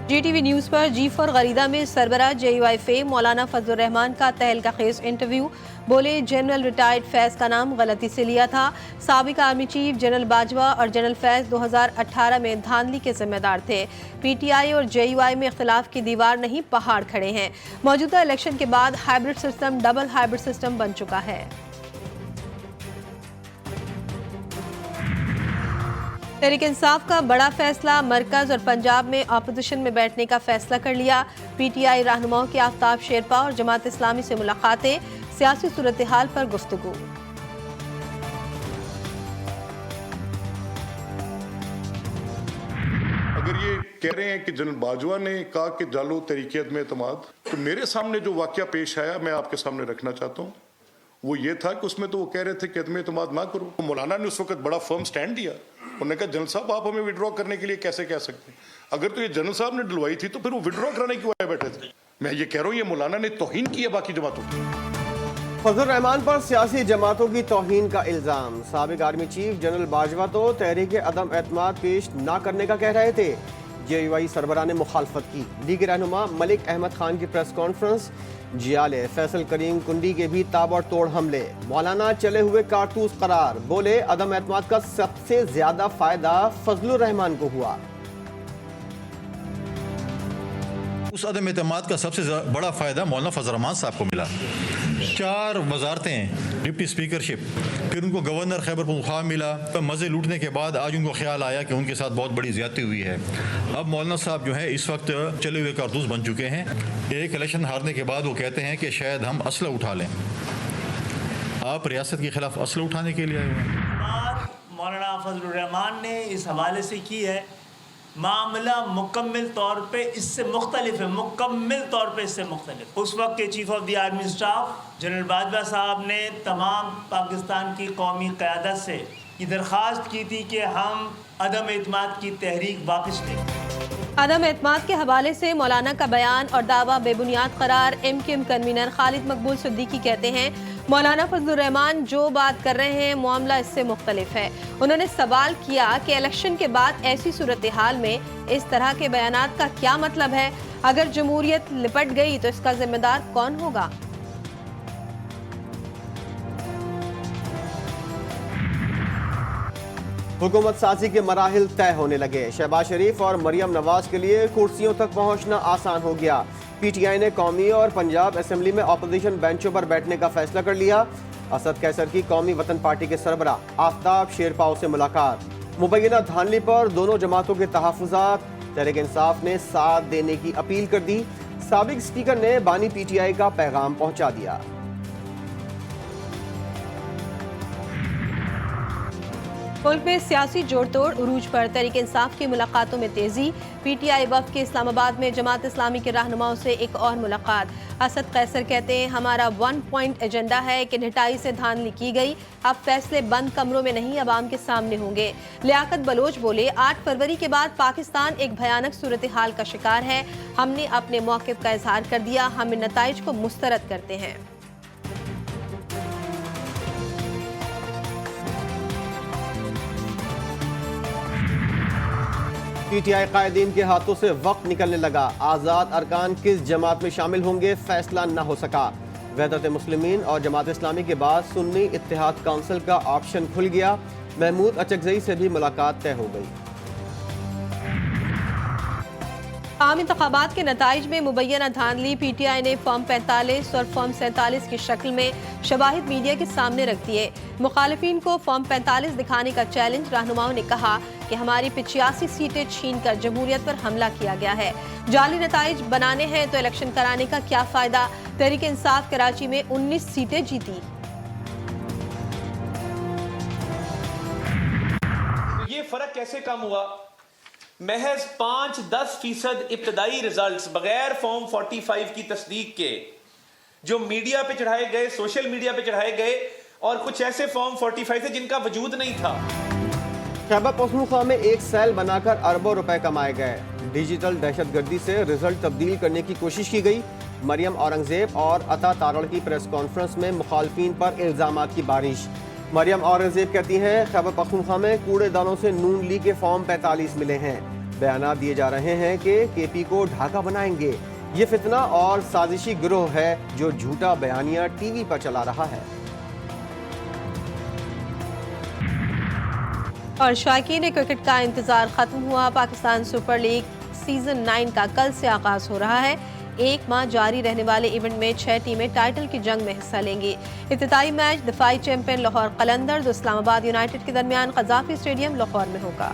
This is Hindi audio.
GTV न्यूज़ पर G4 गरीदा में सरबराह JUI फेम मौलाना फजलुर रहमान का तहलका खेज इंटरव्यू। बोले, जनरल रिटायर्ड फैज़ का नाम गलती से लिया था। साबिक आर्मी चीफ जनरल बाजवा और जनरल फैज़ 2018 में धांधली के जिम्मेदार थे। PTI और JUI में इख्तिलाफ की दीवार नहीं, पहाड़ खड़े हैं। मौजूदा इलेक्शन के बाद hybrid system double hybrid system बन चुका है। तहरीक इंसाफ का बड़ा फैसला, मरकज और पंजाब में अपोजिशन में बैठने का फैसला कर लिया। PTI रहनुमाओं के आफ्ताब शेरपा और जमात इस्लामी से मुलाकातें, सियासी सूरत हाल पर गुफ्तगू। अगर ये कह रहे हैं कि जनरल बाजवा ने कहा कि जालो तहरीक में एतमाद, तो मेरे सामने जो वाकया पेश आया मैं आपके सामने रखना चाहता हूँ। वो ये था कि उसमें तो वो कह रहे थे कि एतम एतमाद ना करो। तो मौलाना ने उस वक्त बड़ा फर्म स्टैंड दिया। उन्होंने कहा जनरल साहब आप हमें विड्रॉ करने के लिए कैसे कह सकते हैं? अगर तो ये जनरल साहब ने डलवाई थी तो फिर वो विड्रॉ कराने क्यों आए बैठे थे? मैं ये कह रहा हूँ ये मौलाना ने तौहीन की है बाकी जमातों की। फजलुर रहमान पर सियासी जमातों की तौहीन का इल्जाम। साबिक आर्मी चीफ जनरल बाजवा तो तहरीक अदम एतमाद पेश ना करने का कह रहे थे। JUI सरबराह ने मुखालफत की। लीग रहनुमा मलिक अहमद खान की प्रेस कॉन्फ्रेंस, जियाले फैसल करीम कुंडी के भी ताबड़तोड़ हमले। मौलाना चले हुए कारतूस करार। बोले, अदम एतमाद का सबसे ज्यादा फायदा फजलुर रहमान को हुआ। उस अदम एतमाद का सबसे बड़ा फ़ायदा मौलाना फजल रहमान साहब को मिला। 4 वजारतें, डिप्टी स्पीकरशिप, फिर उनको गवर्नर खैबर पख्तूनख्वा मिला। तो मज़े लूटने के बाद आज उनको ख्याल आया कि उनके साथ बहुत बड़ी ज़्यादती हुई है। अब मौलाना साहब जो है इस वक्त चले हुए कारतूस बन चुके हैं। एक इलेक्शन हारने के बाद वो कहते हैं कि शायद हम असला उठा लें। आप रियासत के खिलाफ असला उठाने के लिए आए हुए हैं। मौलाना फजलुर रहमान ने इस हवाले से की है, मामला मुकम्मल तौर पे इससे मुख्तलिफ है, मुकम्मल तौर पे इससे मुख्तलिफ। उस वक्त के chief of the army staff general Bajwa साहब ने तमाम पाकिस्तान की कौमी क़यादत से ये दरख्वास्त की थी कि हम अदम एतमाद की तहरीक वापस लें। अदम एतमाद के हवाले से मौलाना का बयान और दावा बेबुनियाद करार। MKM कन्वीनर खालिद मकबूल सिद्दीकी कहते हैं, मौलाना फजलुर रहमान जो बात कर रहे हैं मामला इससे मुख्तलिफ है। उन्होंने सवाल किया कि इलेक्शन के बाद ऐसी सूरत हाल में इस तरह के बयानात का क्या मतलब है? अगर जमहूरियत लिपट गई तो इसका जिम्मेदार कौन होगा? हुकूमत साजी के मराहिल तय होने लगे। शहबाज शरीफ और मरियम नवाज के लिए कुर्सियों तक पहुंचना आसान हो गया। PTI ने कौमी और पंजाब असेंबली में अपोजिशन बेंचों पर बैठने का फैसला कर लिया। असद कैसर की कौमी वतन पार्टी के सरबराह आफ्ताब शेरपाओ से मुलाकात। मुबैना धांधली पर दोनों जमातों के तहफ़्फ़ुज़ात। तहरीक इंसाफ ने साथ देने की अपील कर दी। साबिक स्पीकर ने बानी PTI का पैगाम पहुंचा दिया। मुल्क में सियासी जोड़ तोड़ उरूज पर। तहरीक इंसाफ की मुलाकातों में तेजी। PTI वफ़द के इस्लामाबाद में जमात इस्लामी के रहनुमाओं से एक और मुलाकात। असद कैसर कहते हैं, हमारा 1 पॉइंट एजेंडा है कि ढिठाई से धांधली की गई। अब फैसले बंद कमरों में नहीं, अवाम के सामने होंगे। लियाकत बलोच बोले, 8 फरवरी के बाद पाकिस्तान एक भयानक सूरत हाल का शिकार है। हमने अपने मौक़िफ़ का इजहार कर दिया, हम इन नताइज को मुस्तरद करते हैं। PTI कायदीन के हाथों से वक्त निकलने लगा। आज़ाद अरकान किस जमात में शामिल होंगे फैसला न हो सका। वहदत मुस्लिमीन और जमात इस्लामी के बाद सुन्नी इत्तेहाद काउंसिल का ऑप्शन खुल गया। महमूद अचकजई से भी मुलाकात तय हो गई। आम इंतखाबात के नताइज में मुबैना धांधली। PTI ने फॉर्म 45 और फॉर्म 47 की शक्ल में शवाहिद मीडिया के सामने रख दिए। मुखालिफिन को फॉर्म 45 दिखाने का चैलेंज। रहनुमाओं ने कहा कि हमारी 85 सीटें छीन कर जमहूरियत पर हमला किया गया है। जाली नताइज बनाने हैं तो इलेक्शन कराने का क्या फायदा? तहरीक इंसाफ कराची में 19 सीटें जीती। ये फर्क कैसे कम हुआ? महज 5-10% इब्तदाई रिजल्ट्स बगैर फॉर्म 45 की तस्दीक के जो मीडिया पे चढ़ाए गए, सोशल मीडिया पे चढ़ाए गए, और कुछ ऐसे फॉर्म 45 थे जिनका वजूद नहीं था। खैबर पख्तूनख्वा में एक सेल बनाकर अरबों रुपए कमाए गए। डिजिटल दहशतगर्दी से रिजल्ट तब्दील करने की कोशिश की गई। मरियम औरंगजेब और अता तारड़ की प्रेस कॉन्फ्रेंस में मुखालफिन पर इल्जामात की बारिश। मरियम औरंगजेब कहती हैं, खैबर पख्तूनख्वा में कूड़ेदानों से नून लीग के फॉर्म 45 मिले हैं। बयानात दिए जा रहे हैं कि केपी को ढाका बनाएंगे। ये फितना और साजिशी गिरोह है जो झूठा बयानिया टीवी पर चला रहा है। और शायकीन क्रिकेट का इंतजार खत्म हुआ। पाकिस्तान सुपर लीग सीजन 9 का कल से आगाज हो रहा है। एक माह जारी रहने वाले इवेंट में 6 टीमें टाइटल की जंग में हिस्सा लेंगी। इब्तिदाई मैच दफाई चैंपियन लाहौर कलंदर्स और इस्लामाबाद यूनाइटेड के दरमियान कजाफी स्टेडियम लाहौर में होगा।